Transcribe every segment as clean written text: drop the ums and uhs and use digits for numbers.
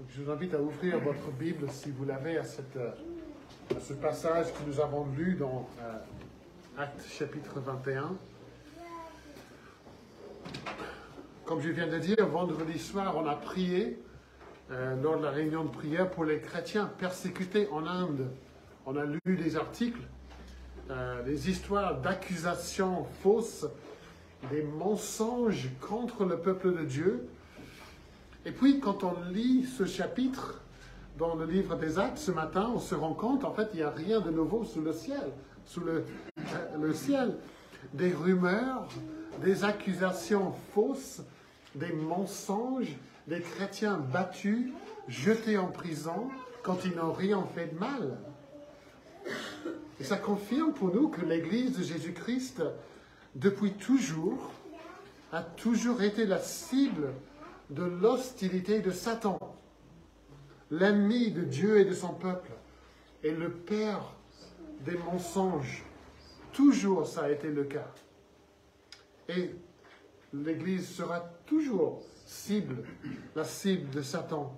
Je vous invite à ouvrir votre Bible, si vous l'avez, à ce passage que nous avons lu dans Actes chapitre 21. Comme je viens de dire, vendredi soir, on a prié lors de la réunion de prière pour les chrétiens persécutés en Inde. On a lu des articles, des histoires d'accusations fausses, des mensonges contre le peuple de Dieu. Et puis, quand on lit ce chapitre dans le livre des Actes ce matin, on se rend compte, en fait, il n'y a rien de nouveau sous le ciel. Sous le ciel, des rumeurs, des accusations fausses, des mensonges, des chrétiens battus, jetés en prison quand ils n'ont rien fait de mal. Et ça confirme pour nous que l'Église de Jésus-Christ, depuis toujours, a toujours été la cible de l'hostilité de Satan, l'ennemi de Dieu et de son peuple, et le père des mensonges. Toujours ça a été le cas. Et l'Église sera toujours la cible de Satan,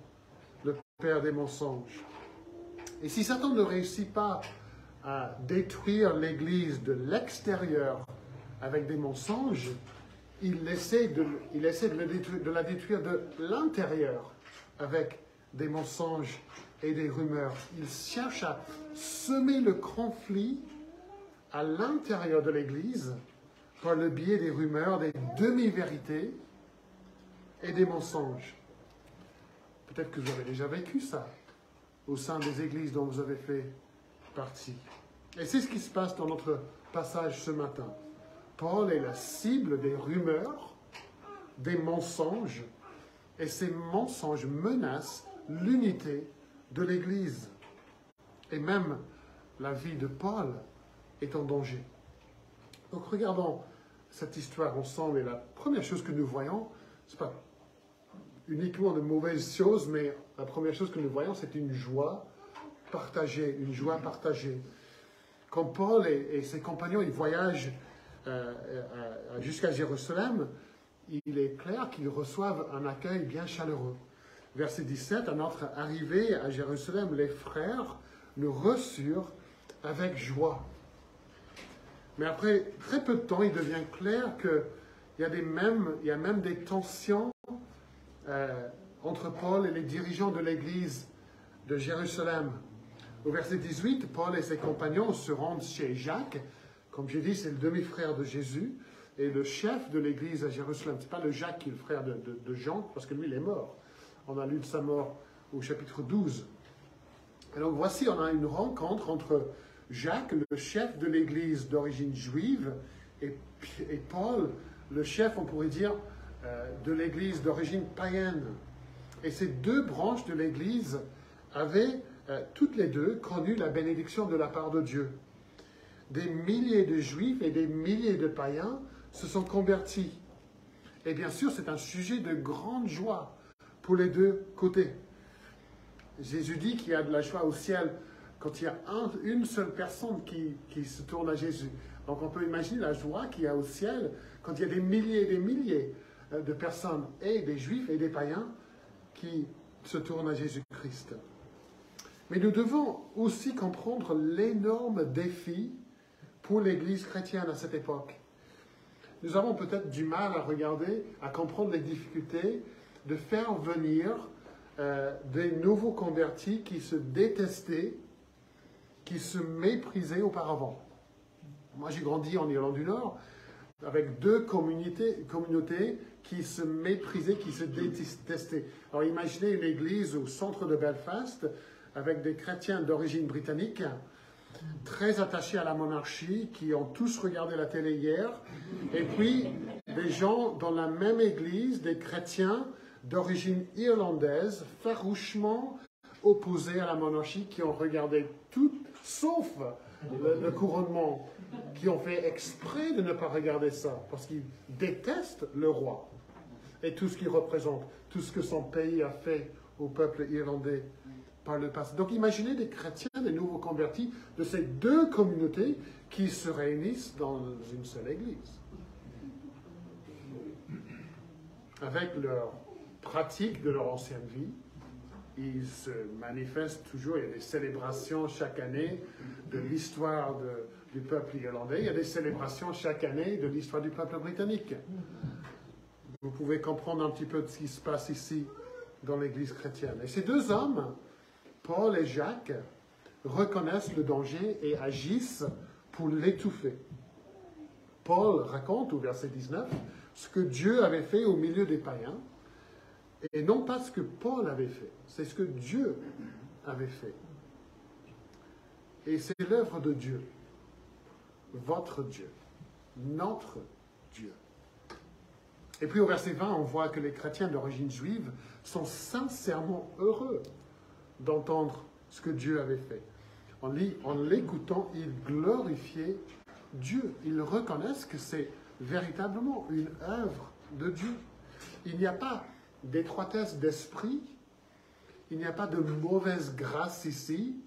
le père des mensonges. Et si Satan ne réussit pas à détruire l'Église de l'extérieur avec des mensonges, il essaie de la détruire de l'intérieur avec des mensonges et des rumeurs. Il cherche à semer le conflit à l'intérieur de l'Église par le biais des rumeurs, des demi-vérités et des mensonges. Peut-être que vous avez déjà vécu ça au sein des églises dont vous avez fait partie. Et c'est ce qui se passe dans notre passage ce matin. Paul est la cible des rumeurs, des mensonges, et ces mensonges menacent l'unité de l'Église. Et même la vie de Paul est en danger. Donc regardons cette histoire ensemble, et la première chose que nous voyons, ce n'est pas uniquement de mauvaises choses, mais la première chose que nous voyons, c'est une joie partagée, une joie partagée. Quand Paul et ses compagnons, ils voyagent jusqu'à Jérusalem, il est clair qu'ils reçoivent un accueil bien chaleureux. Verset 17, à notre arrivée à Jérusalem, les frères nous reçurent avec joie. Mais après très peu de temps, il devient clair qu'il y a même des tensions entre Paul et les dirigeants de l'église de Jérusalem. Au verset 18, Paul et ses compagnons se rendent chez Jacques. Comme j'ai dit, c'est le demi-frère de Jésus et le chef de l'église à Jérusalem. Ce n'est pas le Jacques qui est le frère de Jean, parce que lui, il est mort. On a lu de sa mort au chapitre 12. Et donc voici, on a une rencontre entre Jacques, le chef de l'église d'origine juive, et Paul, le chef, on pourrait dire, de l'église d'origine païenne. Et ces deux branches de l'église avaient toutes les deux connu la bénédiction de la part de Dieu. Des milliers de juifs et des milliers de païens se sont convertis. Et bien sûr, c'est un sujet de grande joie pour les deux côtés. Jésus dit qu'il y a de la joie au ciel quand il y a une seule personne qui se tourne à Jésus. Donc on peut imaginer la joie qu'il y a au ciel quand il y a des milliers et des milliers de personnes, et des juifs et des païens, qui se tournent à Jésus-Christ. Mais nous devons aussi comprendre l'énorme défi pour l'Église chrétienne à cette époque. Nous avons peut-être du mal à comprendre les difficultés de faire venir des nouveaux convertis qui se détestaient, qui se méprisaient auparavant. Moi, j'ai grandi en Irlande du Nord avec deux communautés qui se méprisaient, qui se détestaient. Alors imaginez une église au centre de Belfast avec des chrétiens d'origine britannique, très attachés à la monarchie, qui ont tous regardé la télé hier, et puis des gens dans la même église, des chrétiens d'origine irlandaise, farouchement opposés à la monarchie, qui ont regardé tout, sauf le couronnement, qui ont fait exprès de ne pas regarder ça, parce qu'ils détestent le roi et tout ce qu'il représente, tout ce que son pays a fait au peuple irlandais par le passé. Donc imaginez des chrétiens, des nouveaux convertis de ces deux communautés qui se réunissent dans une seule église, avec leur pratique de leur ancienne vie, il se manifeste toujours. Il y a des célébrations chaque année de l'histoire du peuple irlandais. Il y a des célébrations chaque année de l'histoire du peuple britannique. Vous pouvez comprendre un petit peu de ce qui se passe ici dans l'Église chrétienne. Et ces deux hommes, Paul et Jacques, reconnaissent le danger et agissent pour l'étouffer. Paul raconte au verset 19 ce que Dieu avait fait au milieu des païens, et non pas ce que Paul avait fait, c'est ce que Dieu avait fait. Et c'est l'œuvre de Dieu, votre Dieu, notre Dieu. Et puis au verset 20, on voit que les chrétiens d'origine juive sont sincèrement heureux d'entendre ce que Dieu avait fait. En l'écoutant, ils glorifiaient Dieu. Ils reconnaissent que c'est véritablement une œuvre de Dieu. Il n'y a pas d'étroitesse d'esprit, il n'y a pas de mauvaise grâce ici.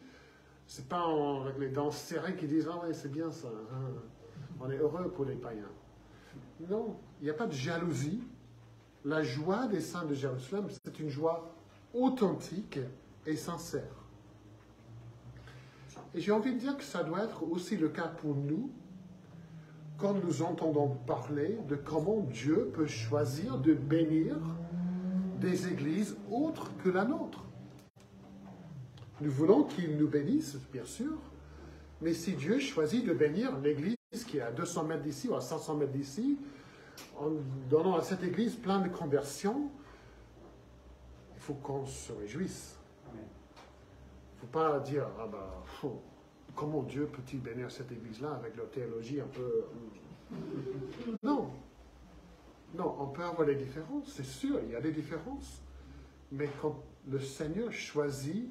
Ce n'est pas avec les dents serrées qui disent « Ah oui, c'est bien ça, hein. On est heureux pour les païens ». Non, il n'y a pas de jalousie. La joie des saints de Jérusalem, c'est une joie authentique et sincère. Et j'ai envie de dire que ça doit être aussi le cas pour nous quand nous entendons parler de comment Dieu peut choisir de bénir des églises autres que la nôtre. Nous voulons qu'il nous bénisse, bien sûr, mais si Dieu choisit de bénir l'église qui est à 200 mètres d'ici ou à 500 mètres d'ici, en donnant à cette église plein de conversions, il faut qu'on se réjouisse. Il ne faut pas dire, ah ben, comment Dieu peut-il bénir cette église-là avec leur théologie un peu... Non. Non, on peut avoir des différences, c'est sûr, il y a des différences. Mais quand le Seigneur choisit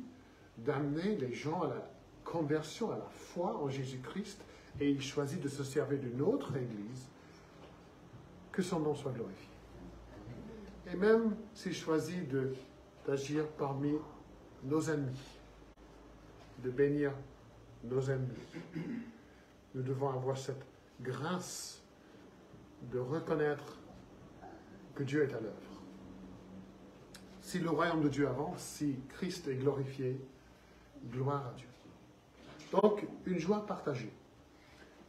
d'amener les gens à la conversion, à la foi en Jésus-Christ, et il choisit de se servir d'une autre église, que son nom soit glorifié. Et même s'il choisit d'agir parmi nos ennemis, de bénir nos ennemis, nous devons avoir cette grâce de reconnaître que Dieu est à l'œuvre. Si le royaume de Dieu avance, si Christ est glorifié, gloire à Dieu. Donc, une joie partagée.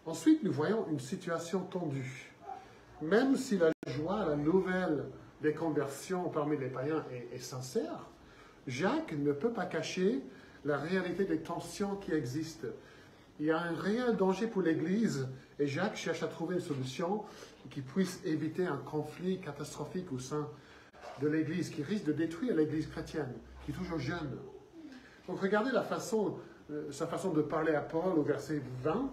Ensuite, nous voyons une situation tendue. Même si la joie, la nouvelle des conversions parmi les païens est sincère, Jacques ne peut pas cacher la réalité des tensions qui existent. Il y a un réel danger pour l'Église et Jacques cherche à trouver une solution qui puisse éviter un conflit catastrophique au sein de l'Église, qui risque de détruire l'Église chrétienne, qui est toujours jeune. Donc regardez sa façon de parler à Paul au verset 20.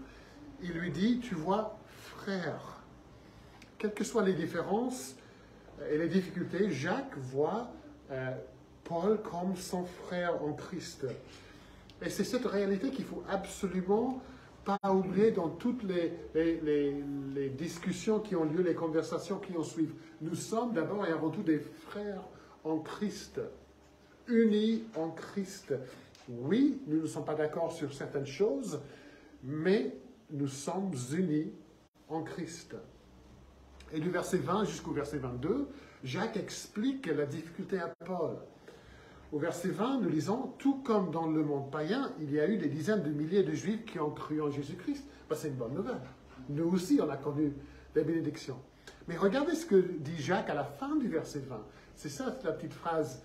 Il lui dit, tu vois, frère, quelles que soient les différences et les difficultés, Jacques voit Paul comme son frère en Christ. Et c'est cette réalité qu'il ne faut absolument pas oublier dans toutes les discussions qui ont lieu, les conversations qui en suivent. Nous sommes d'abord et avant tout des frères en Christ, unis en Christ. Oui, nous ne sommes pas d'accord sur certaines choses, mais nous sommes unis en Christ. Et du verset 20 jusqu'au verset 22, Jacques explique la difficulté à Paul. Au verset 20, nous lisons « Tout comme dans le monde païen, il y a eu des dizaines de milliers de Juifs qui ont cru en Jésus-Christ. » C'est une bonne nouvelle. Nous aussi, on a connu des bénédictions. Mais regardez ce que dit Jacques à la fin du verset 20. C'est ça la petite phrase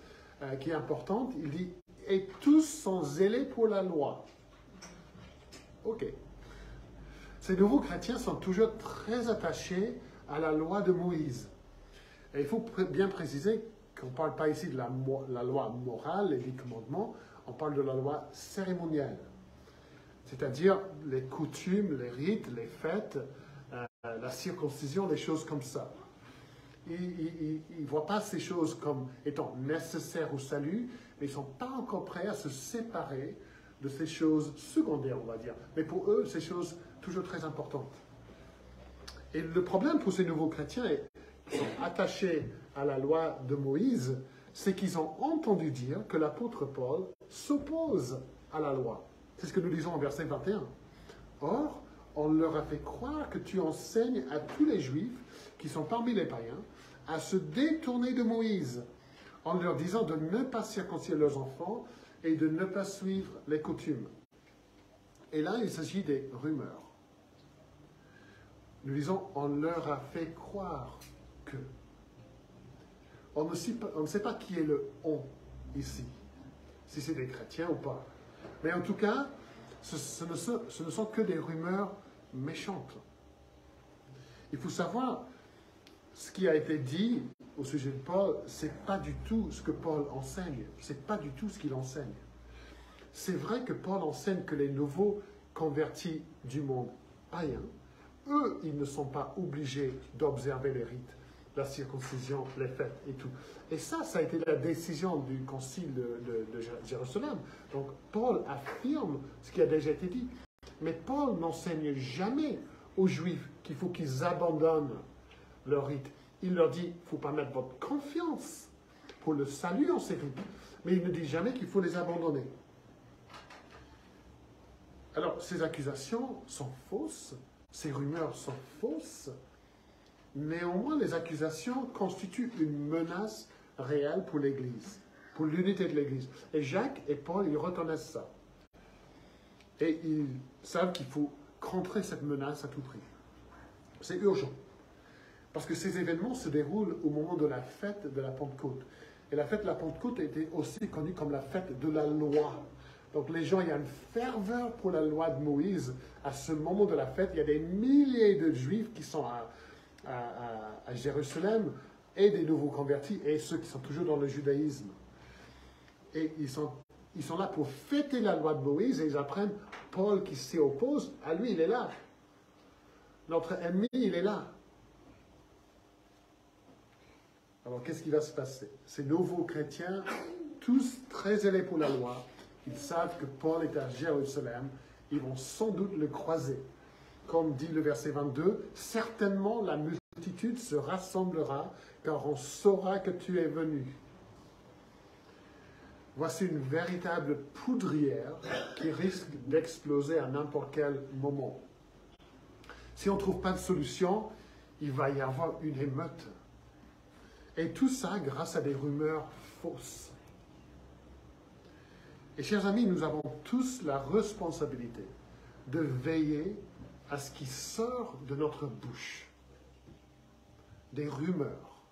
qui est importante. Il dit « Et tous sont zélés pour la loi. » Ok. Ces nouveaux chrétiens sont toujours très attachés à la loi de Moïse. Et il faut bien préciser qu'on ne parle pas ici de la loi morale, les 10 commandements, on parle de la loi cérémonielle. C'est-à-dire les coutumes, les rites, les fêtes, la circoncision, les choses comme ça. Ils ne voient pas ces choses comme étant nécessaires au salut, mais ils ne sont pas encore prêts à se séparer de ces choses secondaires, on va dire. Mais pour eux, ces choses toujours très importantes. Et le problème pour ces nouveaux chrétiens, qui sont attachés à la loi de Moïse, c'est qu'ils ont entendu dire que l'apôtre Paul s'oppose à la loi. C'est ce que nous lisons en verset 21. Or, on leur a fait croire que tu enseignes à tous les Juifs qui sont parmi les païens à se détourner de Moïse en leur disant de ne pas circoncire leurs enfants et de ne pas suivre les coutumes. Et là, il s'agit des rumeurs. Nous disons, on leur a fait croire que. On ne sait pas qui est le on ici, si c'est des chrétiens ou pas. Mais en tout cas, ce ne sont que des rumeurs méchantes. Il faut savoir, ce qui a été dit au sujet de Paul, ce n'est pas du tout ce que Paul enseigne. Ce n'est pas du tout ce qu'il enseigne. C'est vrai que Paul enseigne que les nouveaux convertis du monde païen, eux, ils ne sont pas obligés d'observer les rites, la circoncision, les fêtes et tout. Et ça a été la décision du concile de Jérusalem. Donc, Paul affirme ce qui a déjà été dit. Mais Paul n'enseigne jamais aux Juifs qu'il faut qu'ils abandonnent leur rite. Il leur dit, il ne faut pas mettre votre confiance pour le salut en ces rites. Mais il ne dit jamais qu'il faut les abandonner. Alors, ces accusations sont fausses, ces rumeurs sont fausses. Néanmoins, les accusations constituent une menace réelle pour l'Église, pour l'unité de l'Église. Et Jacques et Paul, ils reconnaissent ça. Et ils savent qu'il faut contrer cette menace à tout prix. C'est urgent. Parce que ces événements se déroulent au moment de la fête de la Pentecôte. Et la fête de la Pentecôte était aussi connue comme la fête de la loi. Donc les gens, il y a une ferveur pour la loi de Moïse. À ce moment de la fête, il y a des milliers de Juifs qui sont à Jérusalem et des nouveaux convertis et ceux qui sont toujours dans le judaïsme. Et ils sont là pour fêter la loi de Moïse et ils apprennent Paul qui s'y oppose. À lui, il est là. Notre ennemi, il est là. Alors, qu'est-ce qui va se passer? Ces nouveaux chrétiens, tous très zélés pour la loi, ils savent que Paul est à Jérusalem. Ils vont sans doute le croiser. Comme dit le verset 22, « Certainement la multitude se rassemblera, car on saura que tu es venu. » Voici une véritable poudrière qui risque d'exploser à n'importe quel moment. Si on ne trouve pas de solution, il va y avoir une émeute. Et tout ça grâce à des rumeurs fausses. Et chers amis, nous avons tous la responsabilité de veiller à ce qui sort de notre bouche. Des rumeurs,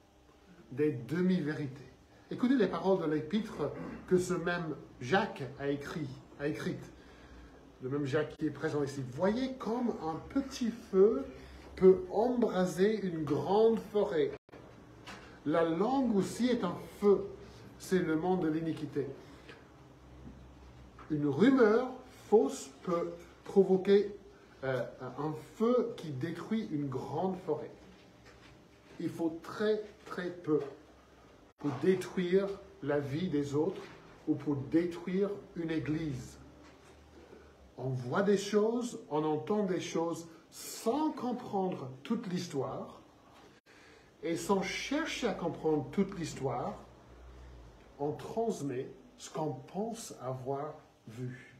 des demi-vérités. Écoutez les paroles de l'épître que ce même Jacques a écrites. Le même Jacques qui est présent ici. Voyez comme un petit feu peut embraser une grande forêt. La langue aussi est un feu. C'est le monde de l'iniquité. Une rumeur fausse peut provoquer un feu qui détruit une grande forêt. Il faut très, très peu pour détruire la vie des autres ou pour détruire une église. On voit des choses, on entend des choses sans comprendre toute l'histoire et sans chercher à comprendre toute l'histoire, on transmet ce qu'on pense avoir vu,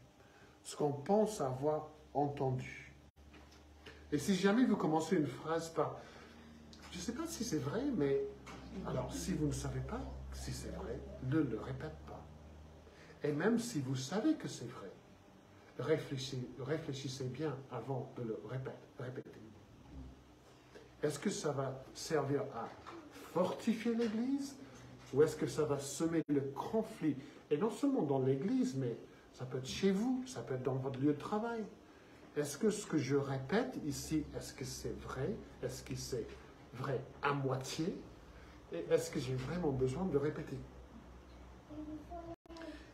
ce qu'on pense avoir entendu. Et si jamais vous commencez une phrase par « Je ne sais pas si c'est vrai, mais… » Alors, si vous ne savez pas si c'est vrai, ne le répète pas. Et même si vous savez que c'est vrai, réfléchissez bien avant de le répéter. Est-ce que ça va servir à fortifier l'Église ou est-ce que ça va semer le conflit? Et non seulement dans l'Église, mais ça peut être chez vous, ça peut être dans votre lieu de travail. Est-ce que ce que je répète ici, est-ce que c'est vrai? Est-ce que c'est vrai à moitié? Et est-ce que j'ai vraiment besoin de le répéter?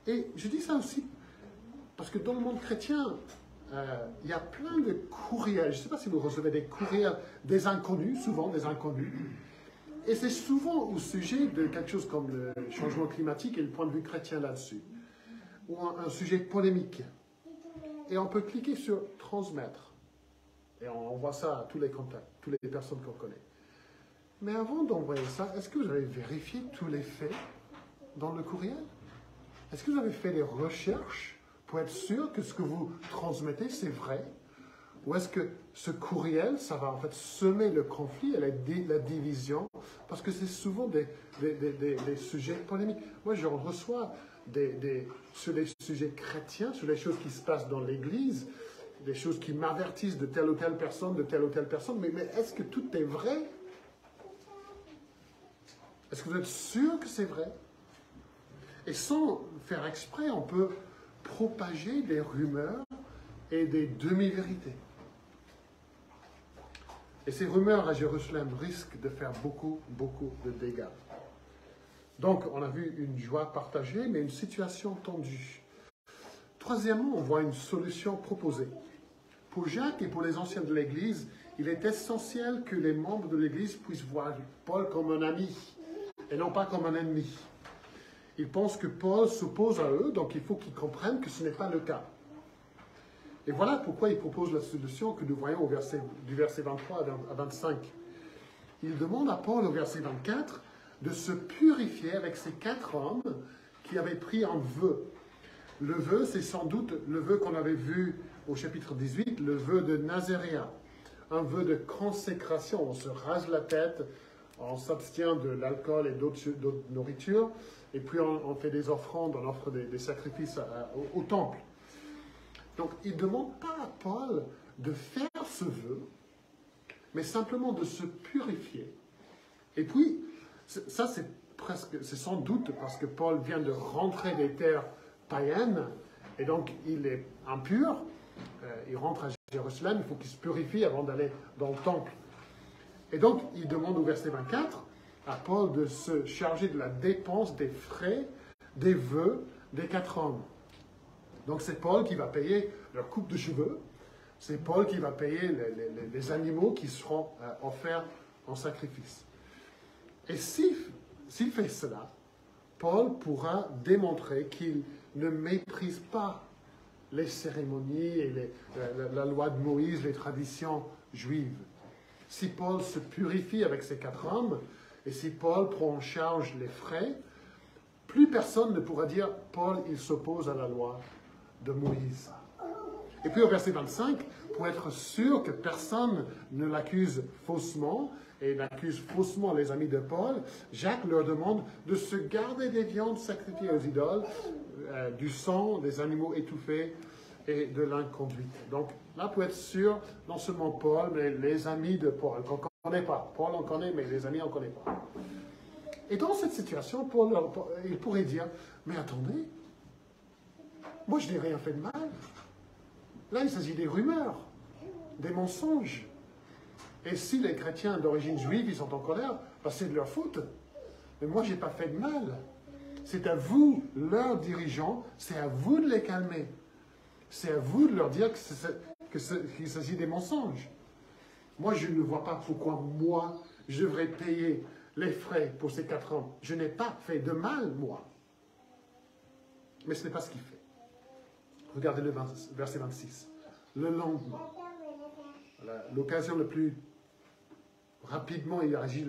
Et je dis ça aussi parce que dans le monde chrétien, il y a plein de courriels. Je ne sais pas si vous recevez des courriels des inconnus, souvent des inconnus. Et c'est souvent au sujet de quelque chose comme le changement climatique et le point de vue chrétien là-dessus. Ou un sujet polémique. Et on peut cliquer sur « Transmettre ». Et on envoie ça à tous les contacts, toutes les personnes qu'on connaît. Mais avant d'envoyer ça, est-ce que vous avez vérifié tous les faits dans le courriel? Est-ce que vous avez fait des recherches pour être sûr que ce que vous transmettez, c'est vrai? Ou est-ce que ce courriel, ça va en fait semer le conflit et la division? Parce que c'est souvent des sujets polémiques. Moi, je reçois sur les sujets chrétiens, sur les choses qui se passent dans l'Église, des choses qui m'avertissent de telle ou telle personne, mais est-ce que tout est vrai? Est-ce que vous êtes sûr que c'est vrai? Et sans faire exprès, on peut propager des rumeurs et des demi-vérités. Et ces rumeurs à Jérusalem risquent de faire beaucoup, beaucoup de dégâts. Donc, on a vu une joie partagée, mais une situation tendue. Troisièmement, on voit une solution proposée. Pour Jacques et pour les anciens de l'Église, il est essentiel que les membres de l'Église puissent voir Paul comme un ami et non pas comme un ennemi. Ils pensent que Paul s'oppose à eux, donc il faut qu'ils comprennent que ce n'est pas le cas. Et voilà pourquoi il propose la solution que nous voyons du verset 23 à 25. Il demande à Paul au verset 24 de se purifier avec ces 4 hommes qui avaient pris un vœu. Le vœu, c'est sans doute le vœu qu'on avait vu au chapitre 18, le vœu de Nazaréen. Un vœu de consécration. On se rase la tête, on s'abstient de l'alcool et d'autres nourritures, et puis on fait des offrandes, on offre des sacrifices au temple. Donc, il ne demande pas à Paul de faire ce vœu, mais simplement de se purifier. Et puis, ça c'est sans doute parce que Paul vient de rentrer des terres païennes, et donc il est impur, il rentre à Jérusalem, il faut qu'il se purifie avant d'aller dans le temple. Et donc, il demande au verset 24 à Paul de se charger de la dépense des frais, des vœux des 4 hommes. Donc c'est Paul qui va payer leur coupe de cheveux, c'est Paul qui va payer les animaux qui seront offerts en sacrifice. Et s'il fait cela, Paul pourra démontrer qu'il ne méprise pas les cérémonies et la loi de Moïse, les traditions juives. Si Paul se purifie avec ces 4 hommes, et si Paul prend en charge les frais, plus personne ne pourra dire « Paul, il s'oppose à la loi de Moïse ». Et puis au verset 25, pour être sûr que personne ne l'accuse faussement, et n'accuse faussement les amis de Paul, Jacques leur demande de se garder des viandes sacrifiées aux idoles, du sang, des animaux étouffés et de l'inconduite. Donc là, pour être sûr, non seulement Paul, mais les amis de Paul, qu'on ne connaît pas. Paul en connaît, mais les amis, on ne connaît pas. Et dans cette situation, Paul, il pourrait dire, mais attendez, moi je n'ai rien fait de mal. Là, il s'agit des rumeurs, des mensonges. Et si les chrétiens d'origine juive, ils sont en colère, ben c'est de leur faute. Mais moi, je n'ai pas fait de mal. C'est à vous, leurs dirigeants, c'est à vous de les calmer. C'est à vous de leur dire qu'il s'agit des mensonges. Moi, je ne vois pas pourquoi moi, je devrais payer les frais pour ces 4 ans. Je n'ai pas fait de mal, moi. Mais ce n'est pas ce qu'il fait. Regardez le verset 26. Le lendemain, l'occasion le plus rapidement, il agit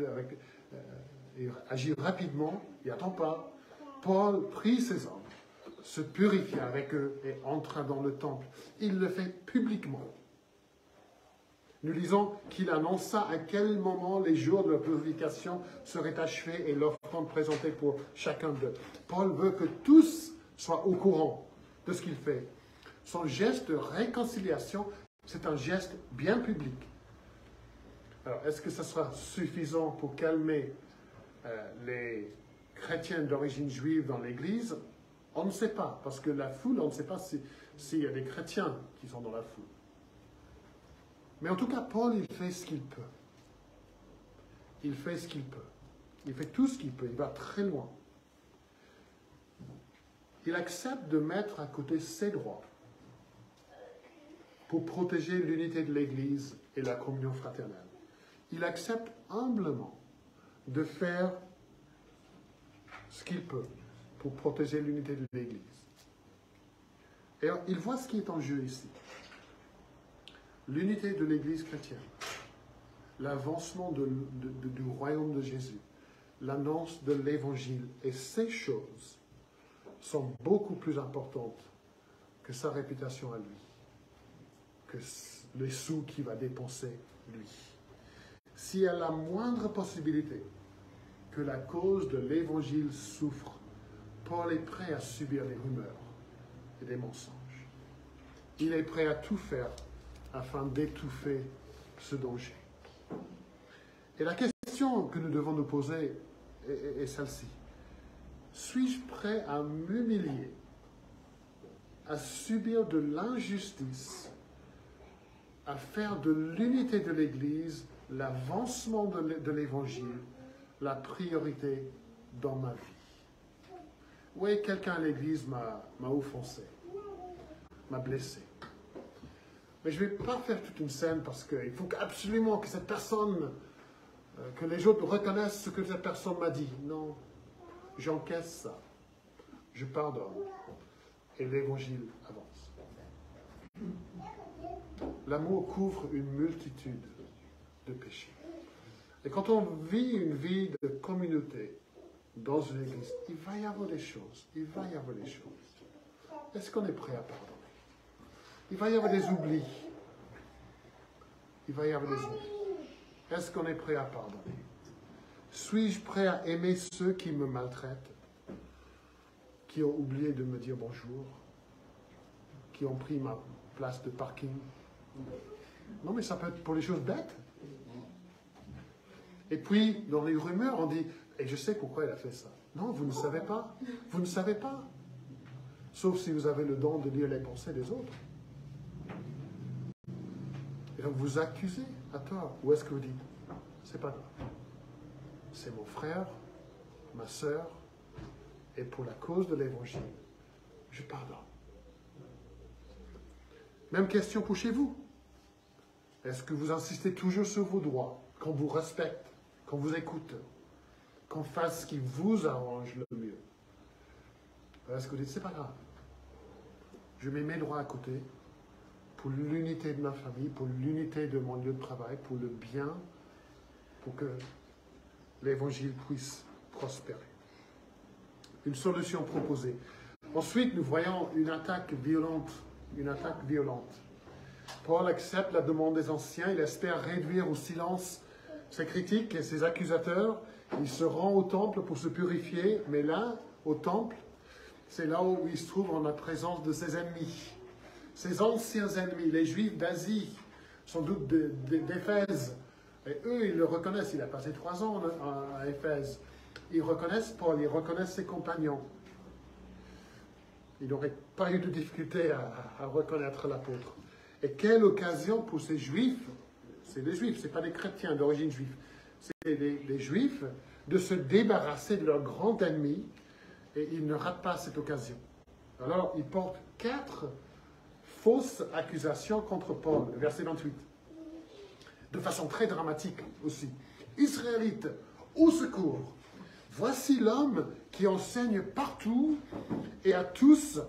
rapidement, il n'attend pas. Paul prit ses hommes, se purifia avec eux et entra dans le temple. Il le fait publiquement. Nous lisons qu'il annonça à quel moment les jours de la purification seraient achevés et l'offrande présentée pour chacun d'eux. Paul veut que tous soient au courant de ce qu'il fait. Son geste de réconciliation, c'est un geste bien public. Alors, est-ce que ça sera suffisant pour calmer les chrétiens d'origine juive dans l'Église? On ne sait pas, parce que la foule, on ne sait pas s'il y a des chrétiens qui sont dans la foule. Mais en tout cas, Paul, il fait ce qu'il peut. Il fait ce qu'il peut. Il fait tout ce qu'il peut. Il va très loin. Il accepte de mettre à côté ses droits pour protéger l'unité de l'Église et la communion fraternelle. Il accepte humblement de faire ce qu'il peut pour protéger l'unité de l'Église. Et alors, il voit ce qui est en jeu ici. L'unité de l'Église chrétienne, l'avancement du royaume de Jésus, l'annonce de l'Évangile, et ces choses sont beaucoup plus importantes que sa réputation à lui, que les sous qu'il va dépenser lui. S'il y a la moindre possibilité que la cause de l'Évangile souffre, Paul est prêt à subir des rumeurs et des mensonges. Il est prêt à tout faire afin d'étouffer ce danger. Et la question que nous devons nous poser est celle-ci. Suis-je prêt à m'humilier, à subir de l'injustice, à faire de l'unité de l'Église, l'avancement de l'Évangile, la priorité dans ma vie? Oui, quelqu'un à l'Église m'a offensé, m'a blessé. Mais je ne vais pas faire toute une scène parce qu'il faut absolument que cette personne, que les autres reconnaissent ce que cette personne m'a dit. Non, j'encaisse ça, je pardonne et l'Évangile avance. L'amour couvre une multitude de péchés. Et quand on vit une vie de communauté dans une église, il va y avoir des choses. Est-ce qu'on est prêt à pardonner? Il va y avoir des oublis. Est-ce qu'on est prêt à pardonner? Suis-je prêt à aimer ceux qui me maltraitent, qui ont oublié de me dire bonjour, qui ont pris ma place de parking? Non, mais ça peut être pour les choses bêtes. Et puis, dans les rumeurs, on dit, et je sais pourquoi il a fait ça. Non, vous ne savez pas. Vous ne savez pas. Sauf si vous avez le don de lire les pensées des autres. Et donc vous accusez à tort. Ou est-ce que vous dites, c'est pas grave. C'est mon frère, ma sœur, et pour la cause de l'Évangile, je pardonne. Même question pour chez vous. Est-ce que vous insistez toujours sur vos droits, qu'on vous respecte, qu'on vous écoute, qu'on fasse ce qui vous arrange le mieux? Est-ce que vous dites, c'est pas grave. Je mets mes droits à côté pour l'unité de ma famille, pour l'unité de mon lieu de travail, pour le bien, pour que l'Évangile puisse prospérer. Une solution proposée. Ensuite, nous voyons une attaque violente. Paul accepte la demande des anciens, il espère réduire au silence ses critiques et ses accusateurs. Il se rend au temple pour se purifier, mais là, au temple, c'est là où il se trouve en la présence de ses ennemis. Ses anciens ennemis, les Juifs d'Asie, sans doute d'Éphèse. Et eux, ils le reconnaissent. Il a passé 3 ans à Éphèse. Ils reconnaissent Paul, ils reconnaissent ses compagnons. Il n'aurait pas eu de difficulté à reconnaître l'apôtre. Et quelle occasion pour ces Juifs, c'est des Juifs, ce n'est pas des chrétiens d'origine juive, c'est des Juifs de se débarrasser de leur grand ennemi, et ils ne ratent pas cette occasion. Alors, ils portent 4 fausses accusations contre Paul, verset 28. De façon très dramatique aussi. Israélites, au secours! Voici l'homme qui enseigne partout et à tous.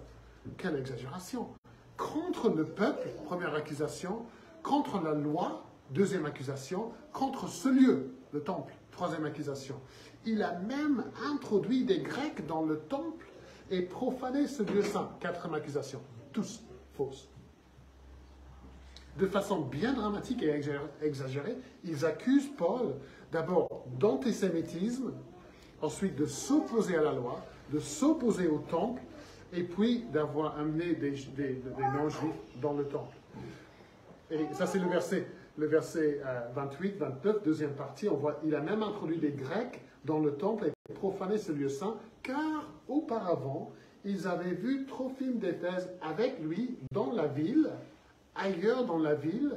Quelle exagération! Contre le peuple, première accusation. Contre la loi, deuxième accusation. Contre ce lieu, le temple, troisième accusation. Il a même introduit des Grecs dans le temple et profané ce lieu saint. Quatrième accusation. Tous fausses. De façon bien dramatique et exagérée, ils accusent Paul d'abord d'antisémitisme, ensuite de s'opposer à la loi, de s'opposer au temple, et puis d'avoir amené des non-juifs dans le temple. Et ça, c'est le verset 28, 29, deuxième partie. On voit, il a même introduit des Grecs dans le temple et profané ce lieu saint, car auparavant, ils avaient vu Trophime d'Éphèse avec lui dans la ville, ailleurs dans la ville,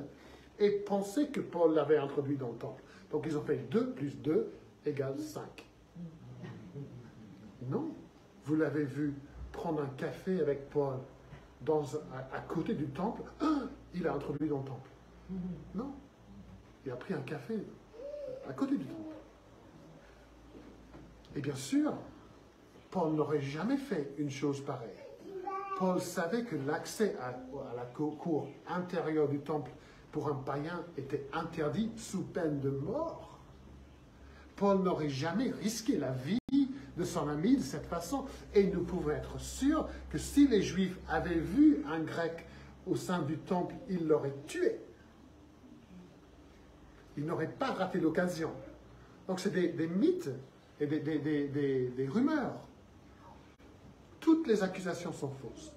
et pensaient que Paul l'avait introduit dans le temple. Donc, ils ont fait 2 plus 2 égale 5. Non, vous l'avez vu prendre un café avec Paul à côté du temple. Il a introduit dans le temple. Non, il a pris un café à côté du temple. Et bien sûr, Paul n'aurait jamais fait une chose pareille. Paul savait que l'accès à la cour intérieure du temple pour un païen était interdit sous peine de mort. Paul n'aurait jamais risqué la vie de son ami de cette façon. Et nous pouvons être sûrs que si les Juifs avaient vu un Grec au sein du temple, ils l'auraient tué. Il n'aurait pas raté l'occasion. Donc c'est des mythes et des rumeurs. Toutes les accusations sont fausses.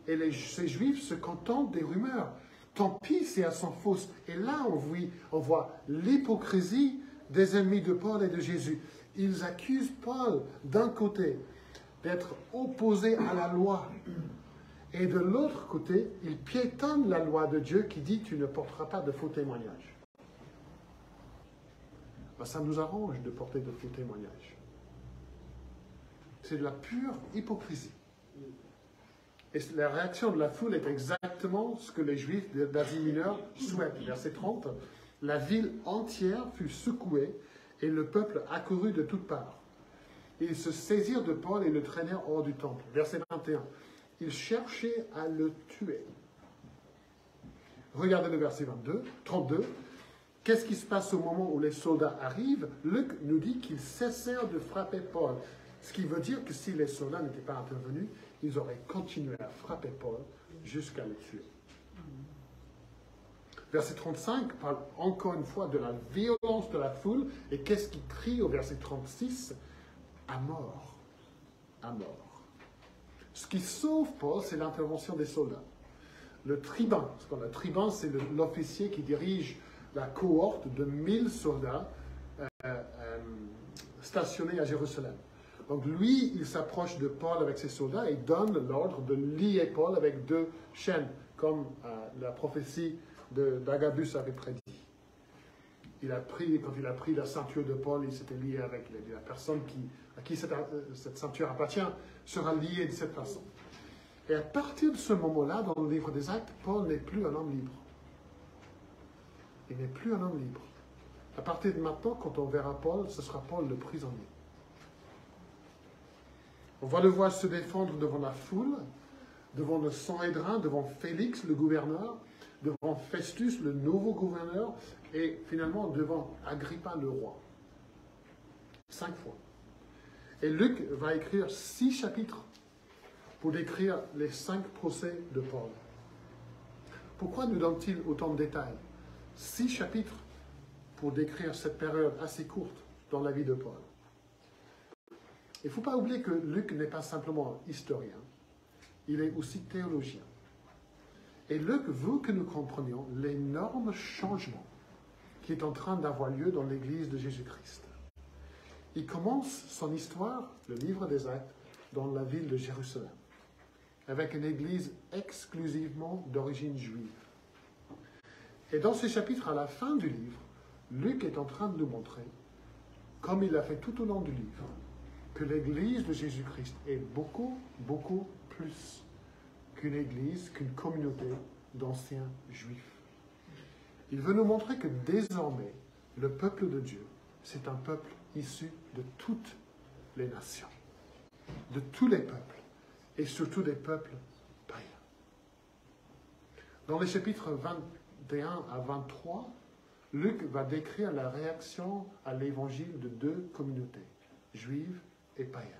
Et ces Juifs se contentent des rumeurs. Tant pis si elles sont fausses. Et là, on voit l'hypocrisie des ennemis de Paul et de Jésus. Ils accusent Paul, d'un côté, d'être opposé à la loi. Et de l'autre côté, ils piétonnent la loi de Dieu qui dit « tu ne porteras pas de faux témoignages ». Ben, ça nous arrange de porter de faux témoignages. C'est de la pure hypocrisie. Et la réaction de la foule est exactement ce que les Juifs d'Asie mineure souhaitent. Verset 30, « La ville entière fut secouée et le peuple accourut de toutes parts. Ils se saisirent de Paul et le traînèrent hors du temple. » Verset 21, « Ils cherchaient à le tuer. » Regardez le verset 32. Qu'est-ce qui se passe au moment où les soldats arrivent? Luc nous dit qu'ils cessèrent de frapper Paul. Ce qui veut dire que si les soldats n'étaient pas intervenus, ils auraient continué à frapper Paul jusqu'à le tuer. Verset 35 parle encore une fois de la violence de la foule. Et qu'est-ce qu'il crie au verset 36? À mort. À mort. Ce qui sauve Paul, c'est l'intervention des soldats. Le tribun, le tribun, c'est l'officier qui dirige la cohorte de 1000 soldats stationnés à Jérusalem. Donc lui, il s'approche de Paul avec ses soldats et donne l'ordre de lier Paul avec 2 chaînes, comme la prophétie d'Agabus avait prédit. Quand il a pris la ceinture de Paul, il s'était lié avec la personne à qui cette ceinture appartient, sera liée de cette façon. Et à partir de ce moment-là, dans le livre des Actes, Paul n'est plus un homme libre. Il n'est plus un homme libre. À partir de maintenant, quand on verra Paul, ce sera Paul le prisonnier. On va le voir se défendre devant la foule, devant le Sanhédrin, devant Félix, le gouverneur, devant Festus, le nouveau gouverneur, et finalement devant Agrippa, le roi. 5 fois. Et Luc va écrire 6 chapitres pour décrire les 5 procès de Paul. Pourquoi nous donne-t-il autant de détails? 6 chapitres pour décrire cette période assez courte dans la vie de Paul. Il ne faut pas oublier que Luc n'est pas simplement historien, il est aussi théologien. Et Luc veut que nous comprenions l'énorme changement qui est en train d'avoir lieu dans l'Église de Jésus-Christ. Il commence son histoire, le livre des Actes, dans la ville de Jérusalem, avec une Église exclusivement d'origine juive. Et dans ces chapitres, à la fin du livre, Luc est en train de nous montrer, comme il l'a fait tout au long du livre, que l'Église de Jésus-Christ est beaucoup, beaucoup plus qu'une Église, qu'une communauté d'anciens Juifs. Il veut nous montrer que désormais, le peuple de Dieu, c'est un peuple issu de toutes les nations, de tous les peuples, et surtout des peuples païens. Dans les chapitres 21 à 23, Luc va décrire la réaction à l'évangile de 2 communautés, juives et païennes.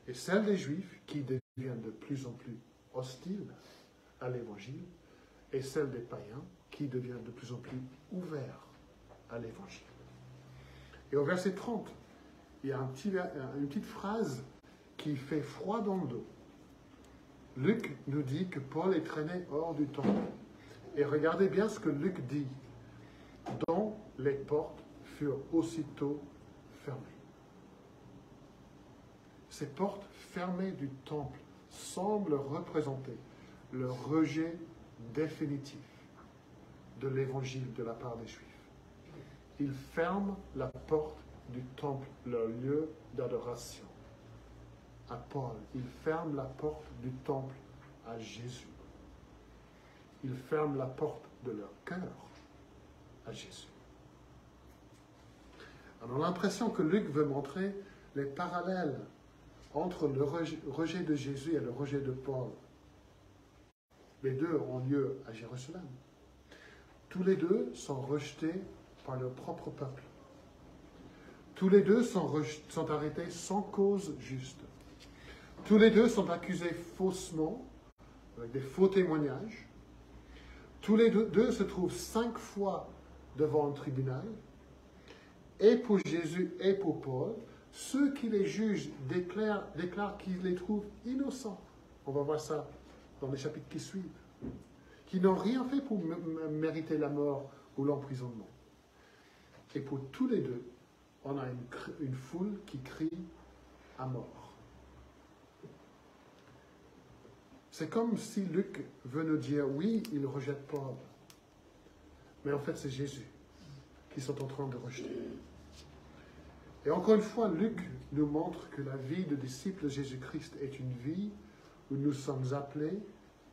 Et celle des Juifs qui deviennent de plus en plus hostiles à l'évangile, et celle des païens qui deviennent de plus en plus ouverts à l'évangile. Et au verset 30, il y a une petite phrase qui fait froid dans le dos. Luc nous dit que Paul est traîné hors du temple. Et regardez bien ce que Luc dit, dont les portes furent aussitôt fermées. Ces portes fermées du temple semblent représenter le rejet définitif de l'évangile de la part des Juifs. Ils ferment la porte du temple, leur lieu d'adoration, à Paul. Ils ferment la porte du temple à Jésus. Ils ferment la porte de leur cœur à Jésus. On a l'impression que Luc veut montrer les parallèles entre le rejet de Jésus et le rejet de Paul. Les deux ont lieu à Jérusalem. Tous les deux sont rejetés par leur propre peuple. Tous les deux sont arrêtés sans cause juste. Tous les deux sont accusés faussement, avec des faux témoignages. Tous les deux se trouvent 5 fois devant un tribunal, et pour Jésus et pour Paul, ceux qui les jugent déclarent qu'ils les trouvent innocents. On va voir ça dans les chapitres qui suivent. Qui n'ont rien fait pour mériter la mort ou l'emprisonnement. Et pour tous les deux, on a une foule qui crie à mort. C'est comme si Luc veut nous dire, oui, il rejette Paul. Mais en fait, c'est Jésus qu'ils sont en train de rejeter. Et encore une fois, Luc nous montre que la vie de disciple de Jésus-Christ est une vie où nous sommes appelés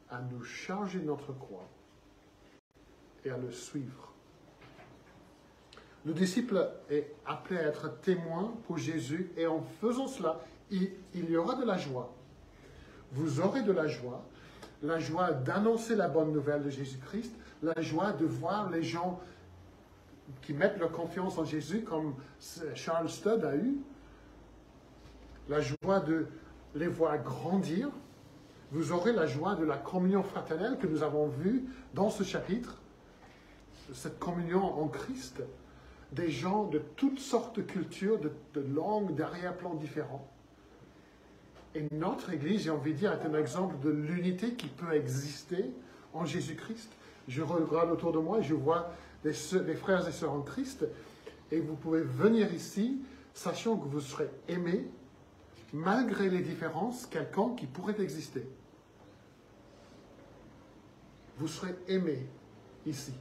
à nous charger de notre croix et à le suivre. Le disciple est appelé à être témoin pour Jésus et en faisant cela, il y aura de la joie. Vous aurez de la joie d'annoncer la bonne nouvelle de Jésus-Christ, la joie de voir les gens qui mettent leur confiance en Jésus, comme Charles Studd a eu, la joie de les voir grandir. Vous aurez la joie de la communion fraternelle que nous avons vue dans ce chapitre, cette communion en Christ, des gens de toutes sortes de cultures, de langues, d'arrière-plans différents. Et notre Église, j'ai envie de dire, est un exemple de l'unité qui peut exister en Jésus-Christ. Je regarde autour de moi et je vois les frères et sœurs en Christ, et vous pouvez venir ici, sachant que vous serez aimés, malgré les différences quelconques qui pourraient exister. Vous serez aimés ici.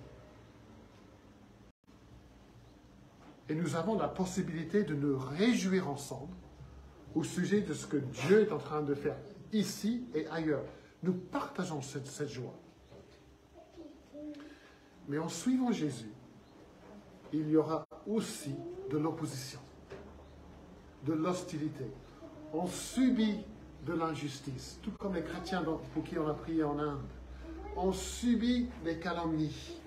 Et nous avons la possibilité de nous réjouir ensemble au sujet de ce que Dieu est en train de faire ici et ailleurs. Nous partageons cette joie. Mais en suivant Jésus, il y aura aussi de l'opposition, de l'hostilité. On subit de l'injustice, tout comme les chrétiens pour qui on a prié en Inde. On subit des calomnies.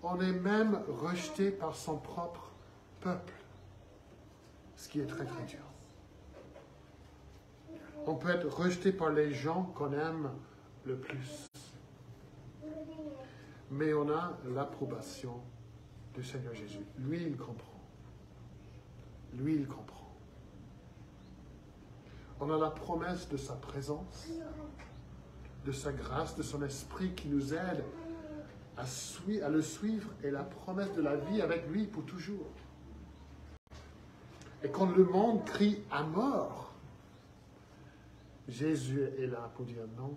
On est même rejeté par son propre peuple, ce qui est très très dur. On peut être rejeté par les gens qu'on aime le plus. Mais on a l'approbation du Seigneur Jésus. Lui, il comprend. Lui, il comprend. On a la promesse de sa présence, de sa grâce, de son esprit qui nous aide à le suivre et la promesse de la vie avec lui pour toujours. Et quand le monde crie à mort, Jésus est là pour dire non.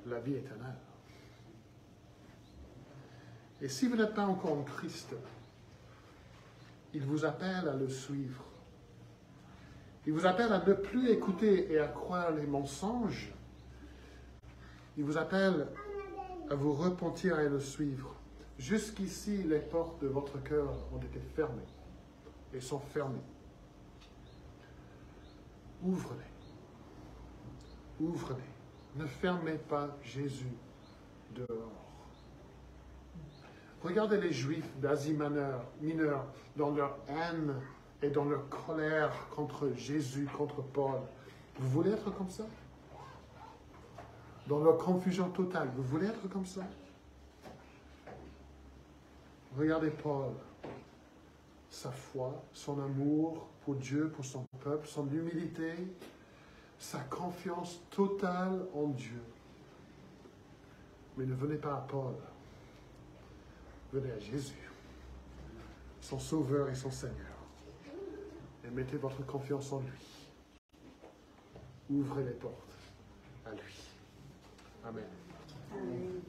La vie éternelle. Et si vous n'êtes pas encore en Christ, il vous appelle à le suivre. Il vous appelle à ne plus écouter et à croire les mensonges. Il vous appelle à vous repentir et à le suivre. Jusqu'ici, les portes de votre cœur ont été fermées et sont fermées. Ouvrez-les. Ouvrez-les. Ne fermez pas Jésus dehors. Regardez les Juifs d'Asie mineure dans leur haine et dans leur colère contre Jésus, contre Paul. Vous voulez être comme ça? Dans leur confusion totale, vous voulez être comme ça? Regardez Paul, sa foi, son amour pour Dieu, pour son peuple, son humilité, sa confiance totale en Dieu. Mais ne venez pas à Paul. Venez à Jésus, son Sauveur et son Seigneur, et mettez votre confiance en lui. Ouvrez les portes à lui. Amen. Amen.